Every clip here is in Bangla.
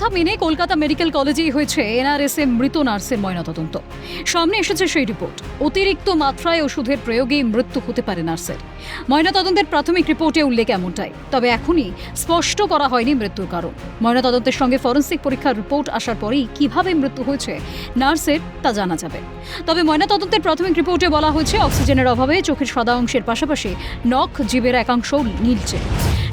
কথা মেনে কলকাতা মেডিকেল কলেজেই হয়েছে এনআরএসএ মৃত নার্সের ময়নাতদন্ত। সামনে এসেছে সেই রিপোর্ট। অতিরিক্ত মাত্রায় ওষুধের প্রয়োগেই মৃত্যু হতে পারে নার্সের। ময়নাতদন্তের প্রাথমিক রিপোর্টে উল্লেখ এমনটাই, তবে এখনই স্পষ্ট করা হয়নি মৃত্যুর কারণ। ময়নাতদন্তের সঙ্গে ফরেন্সিক পরীক্ষার রিপোর্ট আসার পরেই কিভাবে মৃত্যু হয়েছে নার্সের তা জানা যাবে। তবে ময়নাতদন্তের প্রাথমিক রিপোর্টে বলা হয়েছে অক্সিজেনের অভাবে চোখের সাদা অংশের পাশাপাশি নখ জিভের একাংশও নীলছে।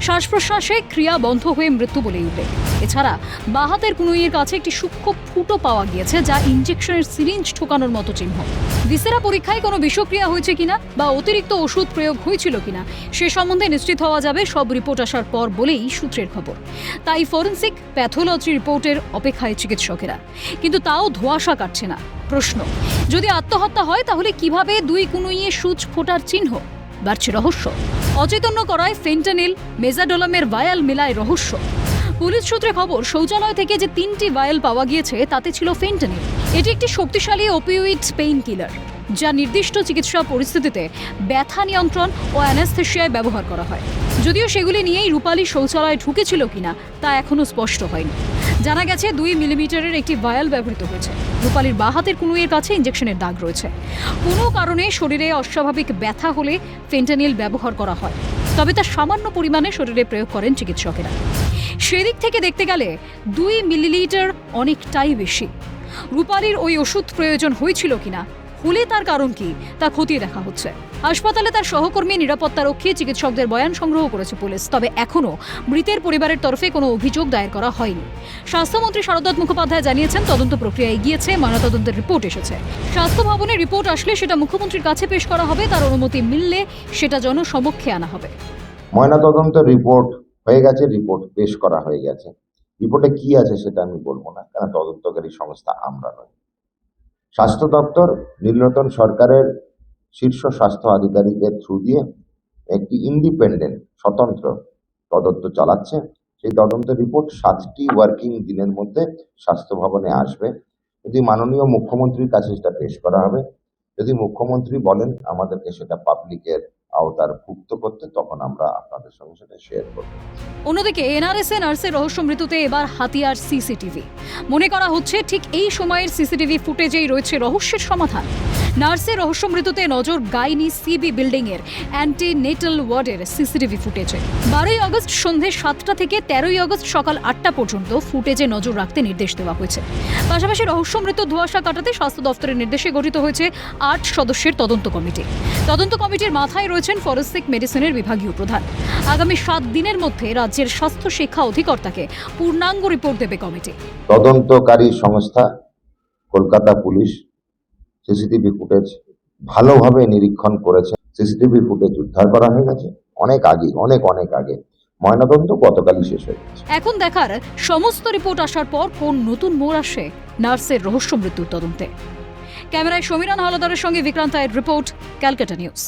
শ্বাস প্রশ্বাসে ক্রিয়া বন্ধ হয়ে মৃত্যু বলেই উল্লেখ। এছাড়া বাঁ হাতের কনুইয়ের কাছে একটি সূক্ষ্ম ফুটো পাওয়া গিয়েছে, যা ইনজেকশনের সিরিঞ্জ ঠোকানোর মতো চিহ্ন। ভিসেরা পরীক্ষায় কোনো বিষক্রিয়া হয়েছে কিনা বা অতিরিক্ত ওষুধ প্রয়োগ হয়েছিল কিনা সে সম্বন্ধে নিশ্চিত হওয়া যাবে সব রিপোর্ট আসার পর বলেই সূত্রের খবর। তাই ফরেন্সিক প্যাথোলজি রিপোর্টের অপেক্ষায় চিকিৎসকেরা, কিন্তু তাও ধোঁয়াশা কাটছে না। প্রশ্ন, যদি আত্মহত্যা হয় তাহলে কিভাবে দুই কনুইয়ে সূচ ফোটার চিহ্ন? বাড়ছে রহস্য। অচৈতন্য করায় ফেন্টানিল, মেজাডোলামের ভায়াল মিলায় রহস্য। পুলিশ সূত্রে খবর, শৌচালয় থেকে যে 3টি ভায়াল পাওয়া গিয়েছে তাতে ছিল ফেন্টানিল। এটি একটি শক্তিশালী ওপিওইড পেইন কিলার, যা নির্দিষ্ট চিকিৎসা পরিস্থিতিতে ব্যথা নিয়ন্ত্রণ ও অ্যানেস্থেশিয়ায় ব্যবহার করা হয়। যদিও সেগুলি নিয়েই রূপালী শৌচালয়ে ঢুকেছিল কিনা তা এখনও স্পষ্ট হয়নি। জানা গেছে 2 মিলিমিটারের একটি ভায়াল ব্যবহৃত হয়েছে। রূপালীর বাঁ হাতের কনুইয়ের কাছে ইনজেকশনের দাগ রয়েছে। কোনো কারণে শরীরে অস্বাভাবিক ব্যথা হলে ফেন্টানিল ব্যবহার করা হয়, তবে তা সামান্য পরিমাণে শরীরে প্রয়োগ করেন চিকিৎসকেরা। সেদিক থেকে দেখতে গেলে 2 মিলিলিটার অনেকটাই বেশি। রূপালীর ওই ওষুধ প্রয়োজন হয়েছিল কিনা, হলে তার কারণ কি তা খতিয়ে দেখা হচ্ছে। হাসপাতালে তার সহকর্মী নিরাপত্তারক্ষী চিকিৎসকদের বয়ান সংগ্রহ করেছে পুলিশ, তবে এখনও মৃতের পরিবারের তরফে কোনো অভিযোগ দায়ের করা হয়নি। স্বাস্থ্যমন্ত্রী শারদত্ত মুখোপাধ্যায় জানিয়েছেন, তদন্ত প্রক্রিয়া এগিয়েছে, ময়নাতদন্তের রিপোর্ট এসেছে। স্বাস্থ্য ভবনের রিপোর্ট আসলে সেটা মুখ্যমন্ত্রীর কাছে পেশ করা হবে, তার অনুমতি মিললে সেটা জনসমক্ষে আনা হবে। ময়নাতদন্তের রিপোর্ট হয়ে গেছে, রিপোর্ট পেশ করা হয়ে গেছে। রিপোর্টে কি আছে সেটা আমি বলবো না, কারণ তদন্তকারী সংস্থা আমরা নই। স্বাস্থ্য দপ্তর নীলরতন সরকারের শীর্ষ স্বাস্থ্য আধিকারিকের থ্রু দিয়ে একটি ইন্ডিপেন্ডেন্ট স্বতন্ত্র তদন্ত চালাচ্ছে। সেই তদন্তের রিপোর্ট 7টি ওয়ার্কিং দিনের মধ্যে স্বাস্থ্য ভবনে আসবে। যদি মাননীয় মুখ্যমন্ত্রীর কাছে সেটা পেশ করা হবে, যদি মুখ্যমন্ত্রী বলেন আমাদেরকে সেটা পাবলিকের আওতারভুক্ত করতে, তখন আমরা আপনাদের সঙ্গে সেটা শেয়ার করব। অন্যদিকে এনআরএসএ নার্সের রহস্য মৃত্যুতে এবার হাতিয়ার সিসিটিভি। মনে করা হচ্ছে ঠিক এই সময়ের সিসিটিভি ফুটেজেই রয়েছে রহস্যের সমাধান। নার্সের রহস্য মৃত্যুতে নজর গাইনি সিবি বিল্ডিং এর অ্যান্টিনেটাল ওয়ার্ডের সিসিটিভি ফুটেজে। 12ই আগস্ট সন্ধে 7টা থেকে 13ই আগস্ট সকাল 8টা পর্যন্ত ফুটেজে নজর রাখতে নির্দেশ দেওয়া হয়েছে। পাশাপাশি রহস্য মৃত্যুর ধোঁয়াশা কাটাতে স্বাস্থ্য দপ্তরের নির্দেশে গঠিত হয়েছে 8 সদস্যের তদন্ত কমিটি। তদন্ত কমিটির মাথায় রয়েছেন ফরেন্সিক মেডিসিনের বিভাগীয় প্রধান। আগামী 7 দিনের মধ্যে রাজ্যের স্বাস্থ্য শিক্ষা অধিকর্তাকে পূর্ণাঙ্গ রিপোর্ট দেবে কমিটি। তদন্তকারী সংস্থা কলকাতা পুলিশ সিসিটিভি ফুটেজ ভালোভাবে নিরীক্ষণ করেছে। সিসিটিভি ফুটেজ উদ্ধার করা হয়ে গেছে অনেক আগে, অনেক আগে। ময়নাতদন্ত গতকালই শেষ হয়ে গেছে। এখন দেখার সমস্ত রিপোর্ট আসার পর কোন নতুন মোড় আসে নার্সের রহস্য মৃত্যুর তদন্তে। ক্যামেরায় সমীরণ হালদারের সঙ্গে বিক্রান্ত রায়ের রিপোর্ট, ক্যালকাটা নিউজ।